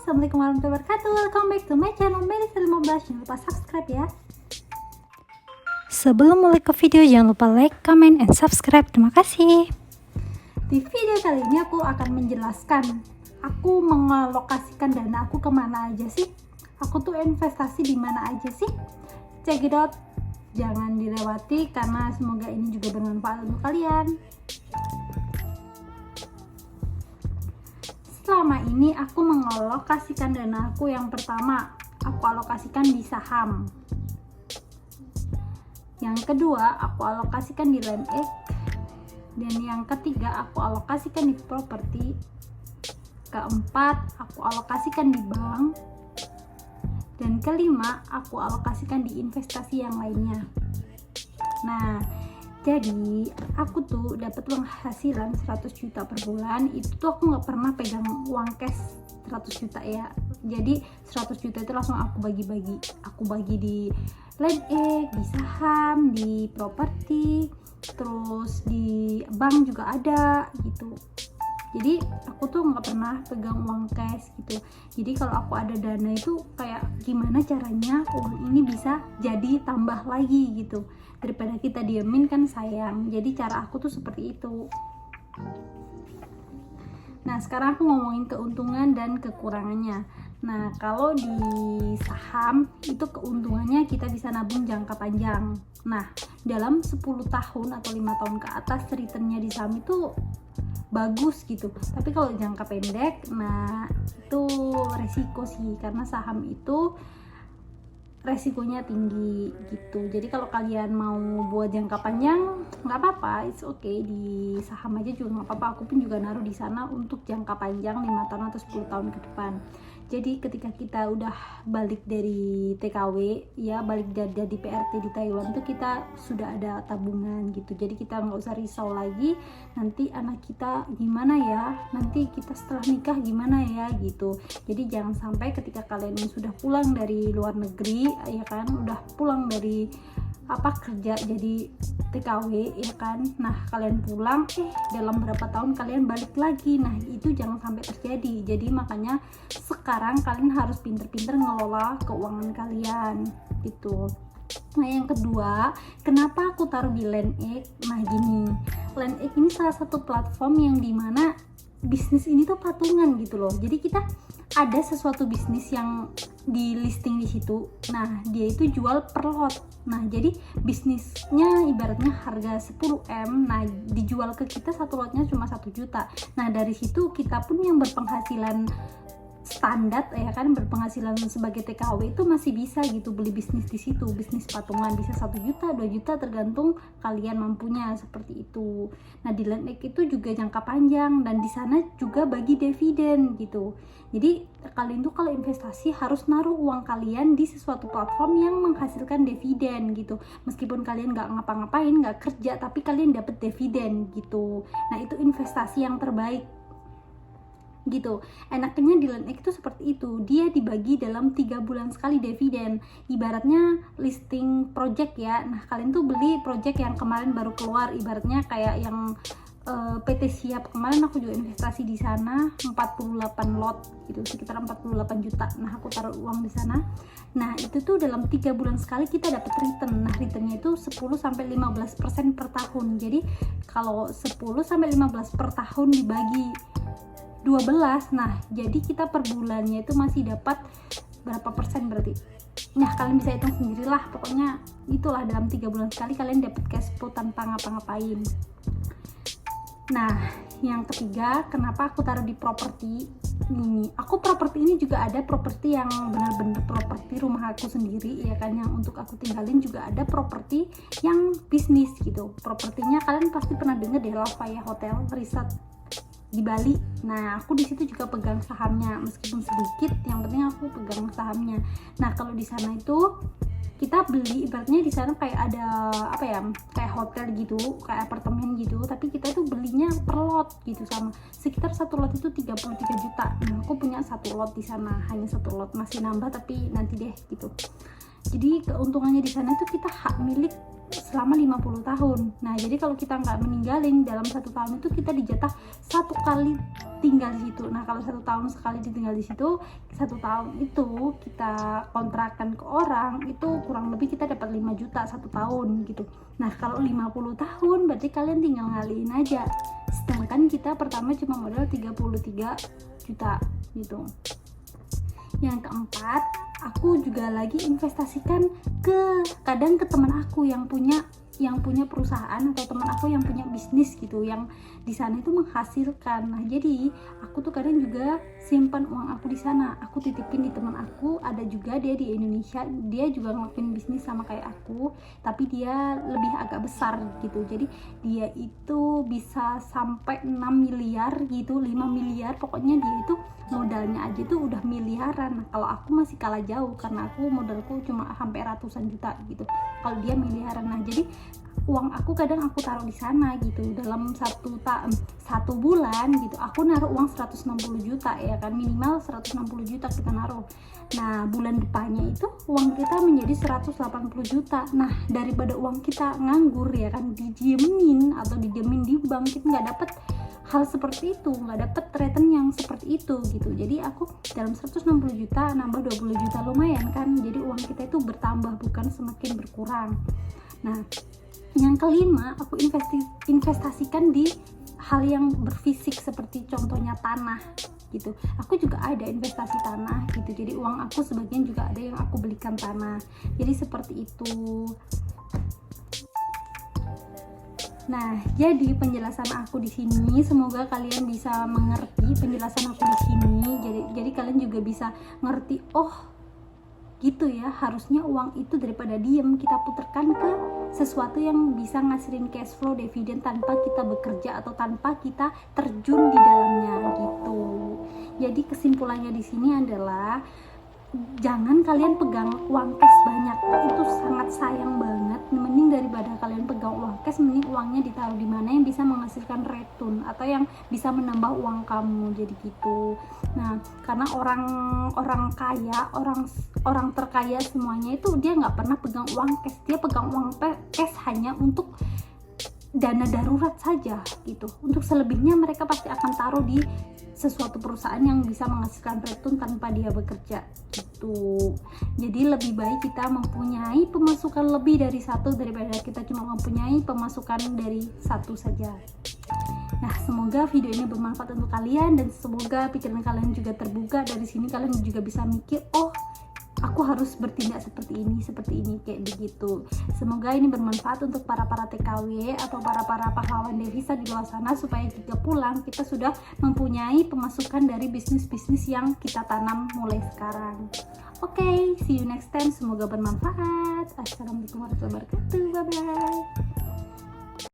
Assalamualaikum warahmatullahi wabarakatuh. Welcome back to my channel Melisa15. Jangan lupa subscribe ya. Sebelum mulai ke video, jangan lupa like, comment, and subscribe. Terima kasih. Di video kali ini aku akan menjelaskan aku mengalokasikan dana aku kemana aja sih. Aku tuh investasi di mana aja sih. Check it out. Jangan dilewati karena semoga ini juga bermanfaat untuk kalian. Selama ini aku mengalokasikan dana aku, yang pertama aku alokasikan di saham, yang kedua aku alokasikan di Land X, dan yang ketiga aku alokasikan di properti, keempat aku alokasikan di bank, dan kelima aku alokasikan di investasi yang lainnya. Nah, jadi aku tuh dapat penghasilan 100 juta per bulan. Itu tuh aku nggak pernah pegang uang cash 100 juta ya. Jadi 100 juta itu langsung aku bagi-bagi. Aku bagi di Land X, di saham, di properti, terus di bank juga ada gitu. Jadi aku tuh nggak pernah pegang uang cash gitu. Jadi kalau aku ada dana itu kayak gimana caranya uang ini bisa jadi tambah lagi gitu, daripada kita diemin kan sayang. Jadi cara aku tuh seperti itu. Nah, sekarang aku ngomongin keuntungan dan kekurangannya. Nah, kalau di saham itu keuntungannya kita bisa nabung jangka panjang. Nah, dalam 10 tahun atau 5 tahun ke atas returnnya di saham itu bagus gitu. Tapi kalau jangka pendek, nah itu resiko sih, karena saham itu resikonya tinggi gitu. Jadi kalau kalian mau buat jangka panjang nggak apa-apa, it's okay, di saham aja juga nggak apa-apa. Aku pun juga naruh di sana untuk jangka panjang 5 tahun atau 10 tahun ke depan. Jadi ketika kita udah balik dari TKW ya, balik jadi PRT di Taiwan tuh kita sudah ada tabungan gitu. Jadi kita nggak usah risau lagi nanti anak kita gimana ya, nanti kita setelah nikah gimana ya gitu. Jadi jangan sampai ketika kalian sudah pulang dari luar negeri ya kan, udah pulang dari kerja jadi TKW ya kan, nah kalian pulang dalam berapa tahun kalian balik lagi. Nah itu jangan sampai terjadi. Jadi makanya sekarang kalian harus pinter-pinter ngelola keuangan kalian gitu. Nah yang kedua, kenapa aku taruh di Land X? Nah gini, Land X ini salah satu platform yang dimana bisnis ini tuh patungan gitu loh. Jadi kita ada sesuatu bisnis yang di listing di situ. Nah, dia itu jual per lot. Nah, jadi bisnisnya ibaratnya harga 10M. Nah, dijual ke kita satu lotnya cuma 1 juta. Nah, dari situ kita pun yang berpenghasilan standar ya kan, berpenghasilan sebagai TKW itu masih bisa gitu beli bisnis di situ. Bisnis patungan bisa 1 juta, 2 juta tergantung kalian mampunya, seperti itu. Nah, di Land X itu juga jangka panjang dan di sana juga bagi dividen gitu. Jadi kalian tuh kalau investasi harus naruh uang kalian di sesuatu platform yang menghasilkan dividen gitu. Meskipun kalian nggak ngapa-ngapain, nggak kerja, tapi kalian dapat dividen gitu. Nah, itu investasi yang terbaik gitu. Enaknya di Land X itu seperti itu, dia dibagi dalam 3 bulan sekali dividen, ibaratnya listing project ya. Nah kalian tuh beli project yang kemarin baru keluar, ibaratnya kayak yang PT Siap kemarin aku juga investasi di sana 48 lot gitu, sekitar 48 juta. Nah aku taruh uang di sana. Nah itu tuh dalam 3 bulan sekali kita dapat return. Nah returnnya itu 10-15% per tahun. Jadi kalau 10-15 per tahun dibagi 12, nah jadi kita per bulannya itu masih dapat berapa persen berarti. Nah kalian bisa hitung sendirilah, pokoknya itulah dalam 3 bulan sekali kalian dapat cash flow tanpa ngapa-ngapain. Nah yang ketiga, kenapa aku taruh di properti ini? Aku properti ini juga ada properti yang benar-benar properti rumah aku sendiri ya kan, yang untuk aku tinggalin, juga ada properti yang bisnis gitu. Propertinya kalian pasti pernah dengar deh, Lafaya Hotel Resort di Bali. Nah aku di situ juga pegang sahamnya, meskipun sedikit, yang penting aku pegang sahamnya. Nah kalau di sana itu kita beli, ibaratnya di sana kayak ada kayak hotel gitu, kayak apartemen gitu, tapi kita itu belinya per lot gitu, sama sekitar satu lot itu 33 juta. Nah aku punya satu lot di sana, hanya satu lot, masih nambah tapi nanti deh gitu. Jadi keuntungannya di sana itu kita hak milik selama 50 tahun. Nah, jadi kalau kita nggak meninggalin dalam 1 tahun itu, kita dijatah 1 kali tinggal di situ. Nah, kalau 1 tahun sekali ditinggal di situ, 1 tahun itu kita kontrakan ke orang, itu kurang lebih kita dapat 5 juta 1 tahun gitu. Nah, kalau 50 tahun berarti kalian tinggal ngalihin aja. Sedangkan kita pertama cuma modal 33 juta gitu. Yang keempat, aku juga lagi investasikan kadang ke teman aku yang punya perusahaan, atau teman aku yang punya bisnis gitu, yang di sana itu menghasilkan. Nah, jadi aku tuh kadang juga simpan uang aku di sana, aku titipin di teman aku. Ada juga dia di Indonesia, dia juga ngelakuin bisnis sama kayak aku, tapi dia lebih agak besar gitu. Jadi dia itu bisa sampai 6 miliar gitu, 5 miliar, pokoknya dia itu modalnya aja tuh udah miliaran. Nah, kalau aku masih kalah jauh karena aku modalku cuma sampai ratusan juta gitu, kalau dia miliaran. Nah, jadi uang aku kadang aku taruh di sana gitu. Dalam satu bulan gitu aku naruh uang 160 juta ya kan, minimal 160 juta kita naruh. Nah, bulan depannya itu uang kita menjadi 180 juta. Nah, daripada uang kita nganggur ya kan, didiemin di bank, kita nggak dapet hal seperti itu, nggak dapet return yang seperti itu gitu. Jadi aku dalam 160 juta nambah 20 juta, lumayan kan. Jadi uang kita itu bertambah, bukan semakin berkurang. Nah, yang kelima, aku investasikan di hal yang berfisik, seperti contohnya tanah gitu. Aku juga ada investasi tanah gitu. Jadi uang aku sebagian juga ada yang aku belikan tanah. Jadi seperti itu. Nah, jadi penjelasan aku di sini, semoga kalian bisa mengerti penjelasan aku di sini. Jadi kalian juga bisa ngerti, oh gitu ya, harusnya uang itu daripada diem, kita putarkan ke sesuatu yang bisa ngasilin cash flow, dividen, tanpa kita bekerja atau tanpa kita terjun di dalamnya gitu. Jadi kesimpulannya di sini adalah, jangan kalian pegang uang cash banyak, itu sangat sayang banget. Mending daripada kalian pegang uang cash, mending uangnya ditaruh di mana yang bisa menghasilkan return atau yang bisa menambah uang kamu, jadi gitu. Nah, karena orang kaya, orang terkaya semuanya itu dia nggak pernah pegang uang cash, dia pegang uang cash hanya untuk dana darurat saja gitu. Untuk selebihnya mereka pasti akan taruh di sesuatu perusahaan yang bisa menghasilkan return tanpa dia bekerja gitu. Jadi lebih baik kita mempunyai pemasukan lebih dari satu daripada kita cuma mempunyai pemasukan dari satu saja. Nah, semoga video ini bermanfaat untuk kalian, dan semoga pikiran kalian juga terbuka. Dari sini kalian juga bisa mikir, oh aku harus bertindak seperti ini, kayak begitu. Semoga ini bermanfaat untuk para TKW atau para pahlawan devisa di luar sana, supaya jika pulang kita sudah mempunyai pemasukan dari bisnis-bisnis yang kita tanam mulai sekarang. Oke, see you next time. Semoga bermanfaat. Assalamualaikum warahmatullahi wabarakatuh. Bye bye.